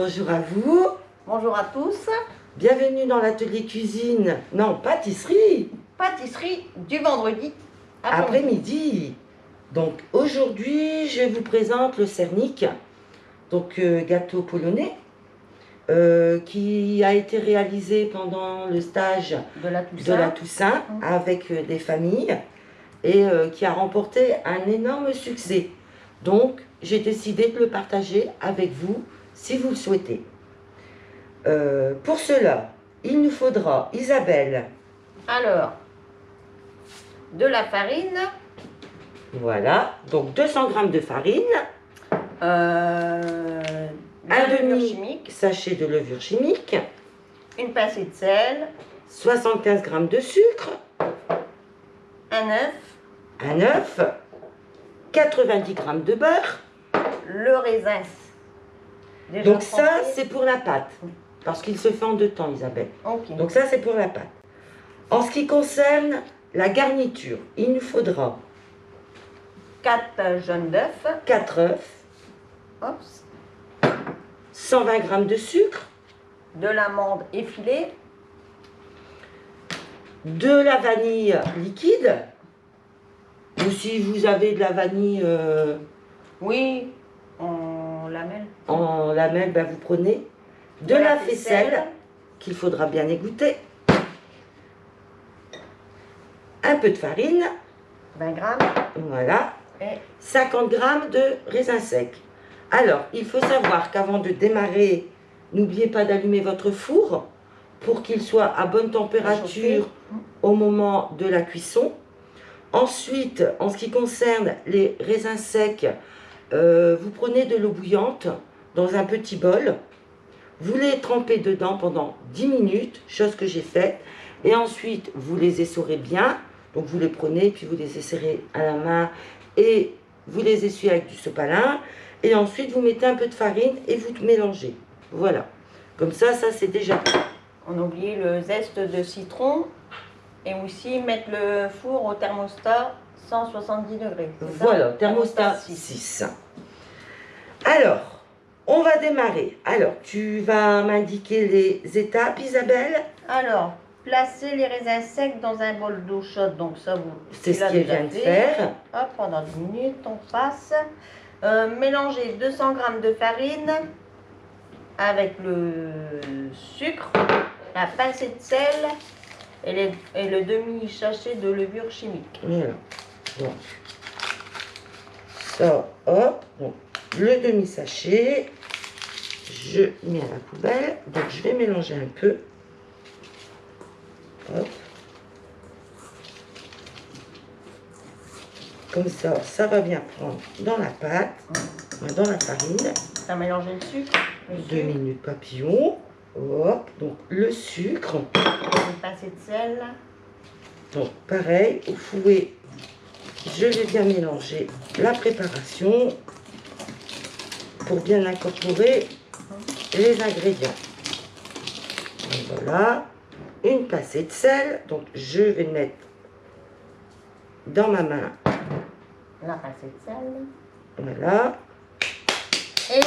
bonjour à vous. Bonjour à tous. Bienvenue dans l'atelier cuisine, non, pâtisserie. Pâtisserie du vendredi Après-midi. Donc aujourd'hui, je vous présente le Cernic, donc gâteau polonais, qui a été réalisé pendant le stage de la Toussaint avec des familles et qui a remporté un énorme succès. Donc j'ai décidé de le partager avec vous si vous le souhaitez. Pour cela, il nous faudra, Isabelle. Alors, de la farine. Voilà, donc 200 g de farine. Un demi-sachet de levure chimique. Une pincée de sel. 75 g de sucre. Un œuf. 90 g de beurre. Le raisin. Donc ça, c'est pour la pâte. Parce qu'il se fait en 2 temps, Isabelle. Okay. Donc ça, c'est pour la pâte. En ce qui concerne la garniture, il nous faudra 4 jaunes d'œufs. 4 œufs. 120 g de sucre. De l'amande effilée. De la vanille liquide. Ou si vous avez de la vanille... Oui, en lamelles. En lamelles, ben vous prenez. De la faisselle, qu'il faudra bien égoutter. Un peu de farine. 20 g. Voilà. Et 50 g de raisin sec. Alors, il faut savoir qu'avant de démarrer, n'oubliez pas d'allumer votre four pour qu'il soit à bonne température au moment de la cuisson. Ensuite, en ce qui concerne les raisins secs, vous prenez de l'eau bouillante dans un petit bol. Vous les trempez dedans pendant 10 minutes, chose que j'ai faite. Et ensuite, vous les essorez bien. Donc, vous les prenez, puis vous les essorez à la main et vous les essuyez avec du sopalin. Et ensuite, vous mettez un peu de farine et vous mélangez. Voilà. Comme ça, ça c'est déjà prêt. On a oublié le zeste de citron. Et aussi mettre le four au thermostat 170 degrés. Voilà, thermostat 6. Alors, on va démarrer. Alors, tu vas m'indiquer les étapes, Isabelle. Alors, placez les raisins secs dans un bol d'eau chaude. Donc ça, c'est ce qu'elle vient de faire. Hop, pendant 10 minutes, on passe. Mélangez 200 g de farine avec le sucre, la pincée de sel et le demi-sachet de levure chimique. Voilà. Donc, ça, hop. Donc, le demi-sachet, je mets à la poubelle. Donc, je vais mélanger un peu. Hop. Comme ça, ça va bien prendre dans la pâte, dans la farine. Ça mélanger le sucre. 2 minutes papillon. Hop, donc le sucre. Une pincée de sel. Donc pareil, au fouet, je vais bien mélanger la préparation pour bien incorporer les ingrédients. Donc voilà, une pincée de sel. Donc je vais mettre dans ma main. La pincée de sel. Voilà. Et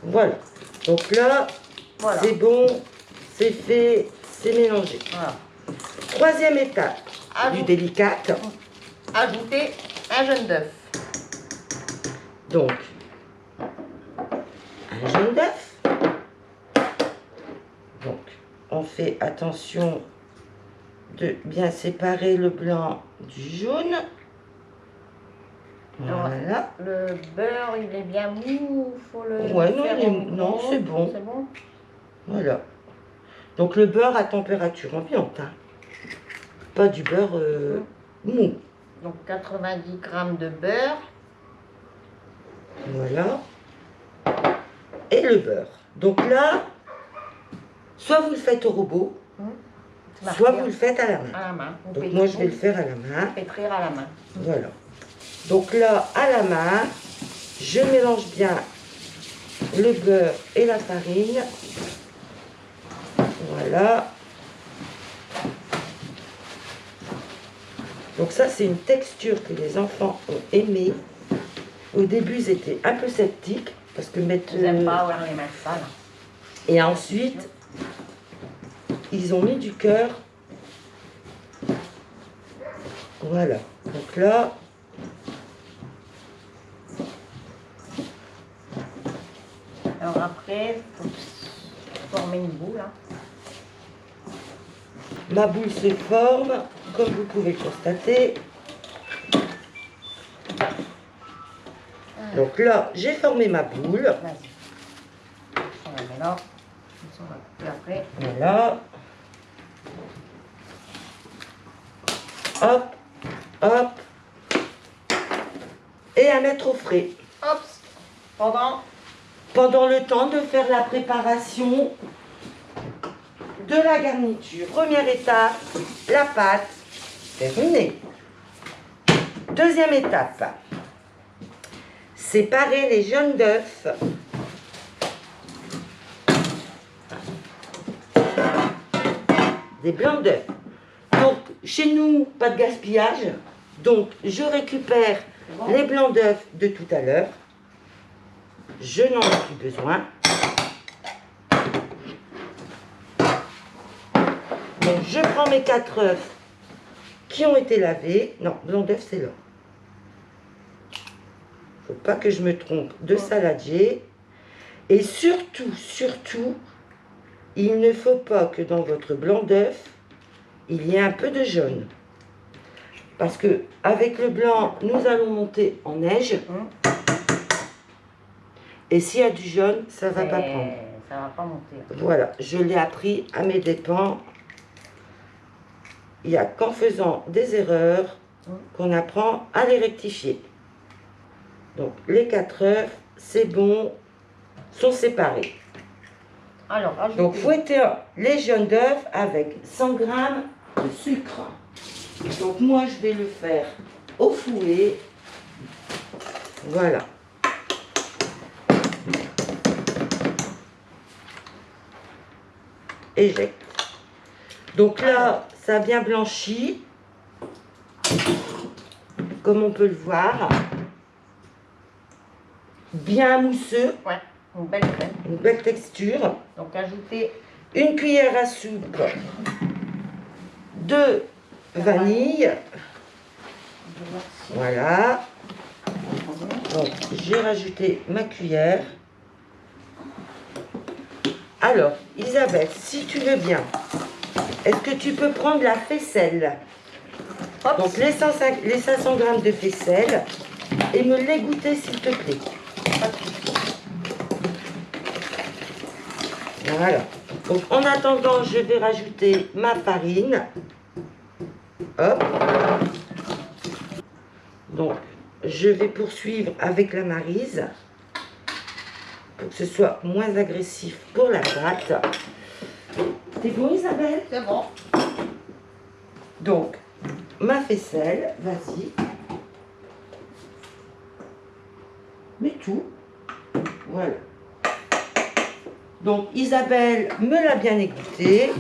voilà. Donc là, voilà. C'est bon, c'est fait, c'est mélangé. Voilà. Troisième étape, du délicate. Ajoutez un jaune d'œuf. Donc, un jaune d'œuf. Donc, on fait attention de bien séparer le blanc du jaune. Voilà. Le beurre, il est bien mou, faut le ouais, faire non, c'est bon. C'est bon. Voilà. Donc le beurre à température ambiante, hein. Pas du beurre mou. Donc 90 g de beurre. Voilà. Et le beurre. Donc là, soit vous le faites au robot, soit vous le faites à la main. À la main. Donc moi je vais le faire à la main. Pétrir à la main. Voilà. Donc là, à la main, je mélange bien le beurre et la farine. Voilà. Donc ça, c'est une texture que les enfants ont aimée. Au début, ils étaient un peu sceptiques. Parce que mettre... Je n'aime pas avoir les mains sales. Et ensuite, ils ont mis du cœur. Voilà. Donc là... Alors après, il faut former une boule. Hein. Ma boule se forme, comme vous pouvez le constater. Donc là, j'ai formé ma boule. Vas-y. On la met là. On va couper après. Voilà. Hop, hop. Et à mettre au frais. Hop. Pendant le temps de faire la préparation de la garniture. Première étape, la pâte. Terminé. Deuxième étape. Séparer les jaunes d'œufs. Des blancs d'œufs. Donc, chez nous, pas de gaspillage. Donc, je récupère les blancs d'œufs de tout à l'heure. Je n'en ai plus besoin. Donc, je prends mes 4 œufs qui ont été lavés. Non, blanc d'œuf, c'est là. Faut pas que je me trompe de saladier. Et surtout, il ne faut pas que dans votre blanc d'œuf, il y ait un peu de jaune. Parce que avec le blanc, nous allons monter en neige. Et s'il y a du jaune, ça ne va pas prendre. Ça va pas monter. Voilà, je l'ai appris à mes dépens. Il n'y a qu'en faisant des erreurs qu'on apprend à les rectifier. Donc, les 4 œufs, c'est bon, sont séparés. Alors, donc, fouettez les jaunes d'œufs avec 100 g de sucre. Donc, moi, je vais le faire au fouet. Voilà. Éjecte. Donc là, ça a bien blanchi, comme on peut le voir. Bien mousseux. Ouais, une belle crème. Une belle texture. Donc ajoutez une cuillère à soupe de vanille. Voilà. Donc j'ai rajouté ma cuillère. Alors, Isabelle, si tu veux bien, est-ce que tu peux prendre la faisselle? Hop. Donc les 500 g de faisselle et me les goûter s'il te plaît. Voilà. Donc en attendant, je vais rajouter ma farine. Hop. Donc je vais poursuivre avec la maryse pour que ce soit moins agressif pour la pâte. C'est bon, Isabelle? C'est bon. Donc ma faisselle, vas-y. Mets tout. Voilà. Donc Isabelle me l'a bien écouté.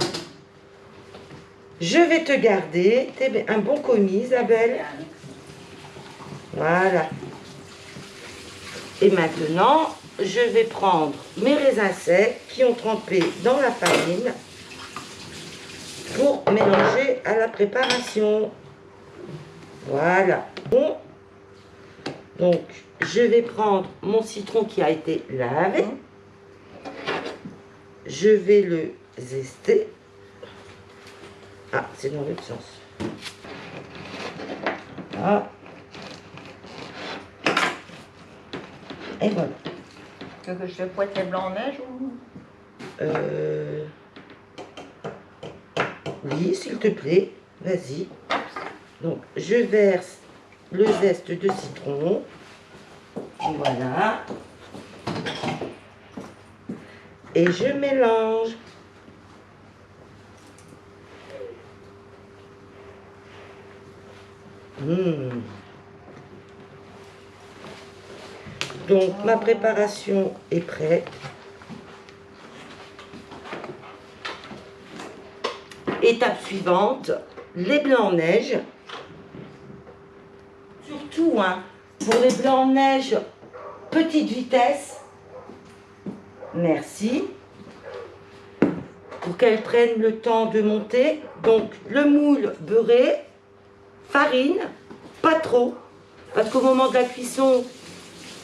Je vais te garder. T'es un bon commis, Isabelle. Voilà. Et maintenant, je vais prendre mes raisins secs qui ont trempé dans la farine pour mélanger à la préparation. Voilà. Bon. Donc, je vais prendre mon citron qui a été lavé. Je vais le zester. Ah, c'est dans l'autre sens. Ah. Et voilà. Tu veux que je te fouette les blancs en neige ou... Oui, s'il te plaît. Vas-y. Donc, je verse le zeste de citron. Voilà. Et je mélange. Donc, ma préparation est prête. Étape suivante, les blancs en neige. Surtout, hein, pour les blancs en neige, petite vitesse, Merci. Pour qu'elle prenne le temps de monter. Donc le moule beurré, farine, pas trop, parce qu'au moment de la cuisson,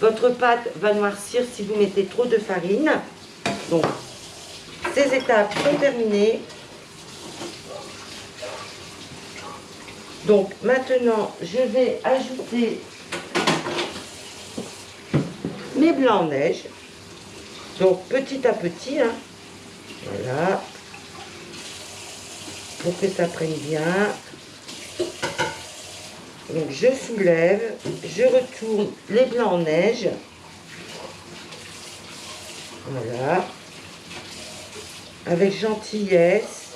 votre pâte va noircir si vous mettez trop de farine. Donc ces étapes sont terminées. Donc maintenant, je vais ajouter mes blancs en neige. Donc petit à petit, hein. Voilà, pour que ça prenne bien. Donc je soulève, je retourne les blancs en neige. Voilà, avec gentillesse,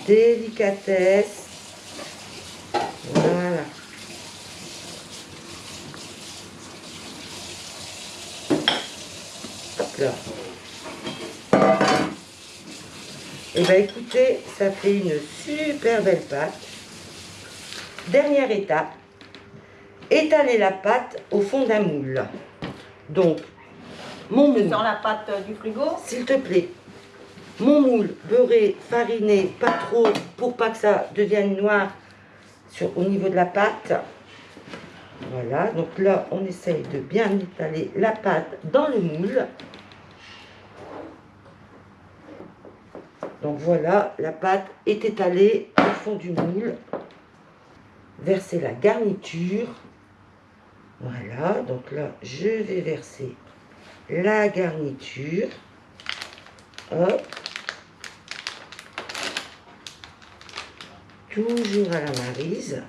délicatesse. Voilà. Hop là. Et bien écoutez, ça fait une super belle pâte. Dernière étape, étaler la pâte au fond d'un moule. Donc, mon moule. Dans la pâte du frigo. S'il te plaît. Mon moule beurré, fariné, pas trop, pour pas que ça devienne noir au niveau de la pâte. Voilà, donc là, on essaye de bien étaler la pâte dans le moule. Donc voilà, la pâte est étalée au fond du moule. Verser la garniture. Voilà, donc là, je vais verser la garniture. Hop. Toujours à la maryse.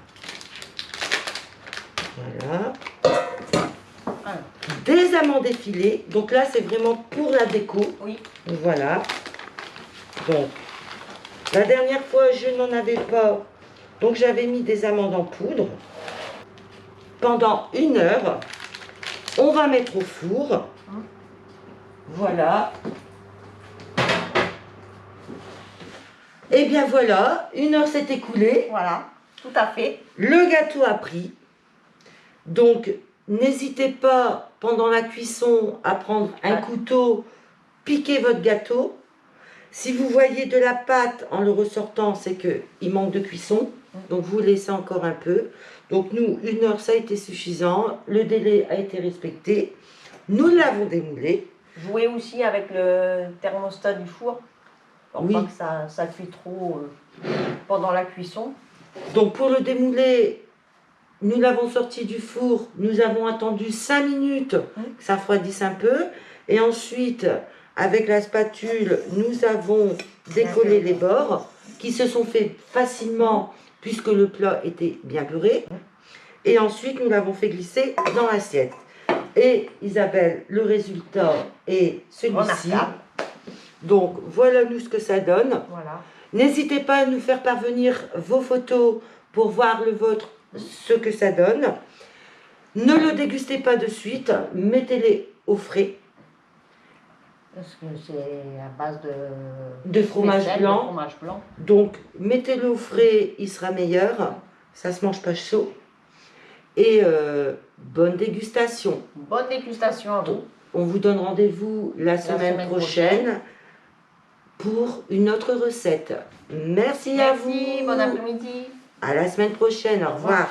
Voilà. Des amandes effilées. Donc là, c'est vraiment pour la déco. Oui. Voilà. Donc, la dernière fois, je n'en avais pas. Donc, j'avais mis des amandes en poudre. Pendant 1 heure, on va mettre au four. Voilà. Et bien voilà, 1 heure s'est écoulée. Voilà, tout à fait. Le gâteau a pris. Donc, n'hésitez pas, pendant la cuisson, à prendre un couteau, piquer votre gâteau. Si vous voyez de la pâte en le ressortant, c'est qu'il manque de cuisson. Donc, vous laissez encore un peu. Donc, nous, 1 heure, ça a été suffisant. Le délai a été respecté. Nous l'avons démoulé. Jouez aussi avec le thermostat du four. Pour Oui. pas que ça cuit trop pendant la cuisson. Donc, pour le démouler, nous l'avons sorti du four. Nous avons attendu 5 minutes que ça refroidisse un peu. Et ensuite, avec la spatule, nous avons décollé les bords qui se sont fait facilement puisque le plat était bien beurré. Et ensuite, nous l'avons fait glisser dans l'assiette. Et Isabelle, le résultat est celui-ci. Donc, voilà nous ce que ça donne. Voilà. N'hésitez pas à nous faire parvenir vos photos pour voir le vôtre, ce que ça donne. Ne le dégustez pas de suite, mettez-les au frais. Parce que c'est à base de fromage blanc. De fromage blanc. Donc, mettez-le au frais, il sera meilleur. Ça ne se mange pas chaud. Et bonne dégustation. Bonne dégustation à vous. On vous donne rendez-vous la semaine prochaine pour une autre recette. Merci à vous. Bon après-midi. À la semaine prochaine. Au revoir.